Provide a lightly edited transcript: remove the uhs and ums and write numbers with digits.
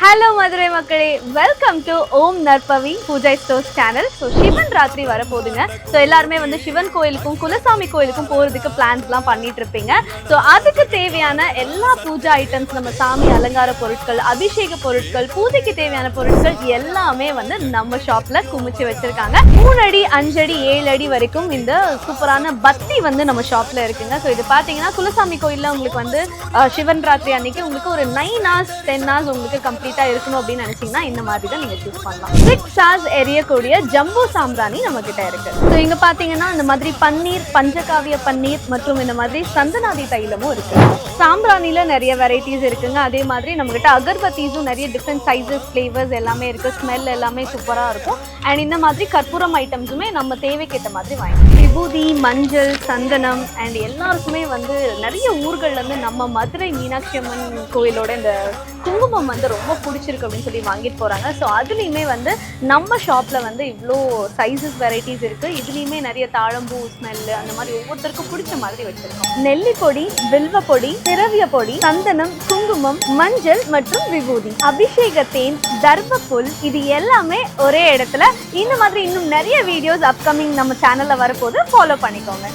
Hello Madurai மக்களே, welcome to ஓம் நற்பவி பூஜை stores channel. So Sivan ராத்திரி வரப்போகுதுங்க. ஸோ எல்லாருமே வந்து சிவன் கோயிலுக்கும் குலசாமி கோயிலுக்கும் போகிறதுக்கு பிளான்ஸ்லாம் பண்ணிட்டு இருப்பீங்க. ஸோ அதுக்கு தேவையான எல்லா பூஜா ஐட்டம்ஸ், நம்ம சாமி அலங்கார பொருட்கள், அபிஷேக பொருட்கள், பூஜைக்கு தேவையான பொருட்கள் எல்லாமே வந்து நம்ம ஷாப்ல குமிச்சு வச்சிருக்காங்க. 3 அடி 5 அடி 7 அடி வரைக்கும் இந்த சூப்பரான பத்தி வந்து நம்ம ஷாப்ல இருக்குங்க. ஸோ இது பார்த்தீங்கன்னா குலசாமி கோயிலில் உங்களுக்கு வந்து சிவன் ராத்திரி அன்னைக்கு உங்களுக்கு ஒரு 9 hours 10 hours உங்களுக்கு கம்ப்ளீட்டா இருக்கணும் அப்படின்னு நினைச்சீங்கன்னா இந்த மாதிரி தான் நீங்க சூஸ் பண்ணலாம். 6 hours எரியக்கூடிய ஜம்போ சாம்பிராணி நம்ம கிட்ட இருக்கு. ஸோ இங்க பாத்தீங்கன்னா இந்த மாதிரி பன்னீர், பஞ்சகாவிய பன்னீர் மற்றும் இந்த மாதிரி சந்தனாதி தைலமும் இருக்கு. சாம்பிராணில நிறைய வெரைட்டிஸ் இருக்குங்க. அதே மாதிரி நம்ம கிட்ட அகர்பத்தீஸும் நிறைய டிஃப்ரெண்ட் சைஸஸ், ஃபிளேவர்ஸ் எல்லாமே இருக்கு. ஸ்மெல் எல்லாமே சூப்பரா இருக்கும். அண்ட் இந்த மாதிரி கற்பூரம் ஐட்டம்ஸுமே நம்ம தேவைக்கு ஏற்ற மாதிரி வாங்கிக்கலாம். விபூதி, மஞ்சள், சந்தனம் அண்ட் எல்லாருக்குமே வந்து நிறைய ஊர்கள்ல இருந்து நம்ம மதுரை மீனாட்சி அம்மன் கோயிலோட இந்த குங்குமம் வந்து ரொம்ப பிடிச்சிருக்கு அப்படின்னு சொல்லி வாங்கிட்டு போறாங்க. ஸோ அதுலேயுமே வந்து நம்ம ஷாப்ல வந்து இவ்வளோ சைஸஸ் வெரைட்டிஸ் இருக்கு. இதுலேயுமே நிறைய தாழம்பூ ஸ்மெல் அந்த மாதிரி ஒவ்வொருத்தருக்கும் பிடிச்ச மாதிரி வச்சிருக்கோம். நெல்லி பொடி, வில்வ பொடி, திரவிய பொடி, சந்தனம், குங்குமம், மஞ்சள் மற்றும் விபூதி, அபிஷேக தேன், தர்பப்புல், இது எல்லாமே ஒரே இடத்துல. இந்த மாதிரி இன்னும் நிறைய வீடியோஸ் அப்கமிங் நம்ம சேனல்ல வரப்போது ஃபாலோ பண்ணிக்கோங்க.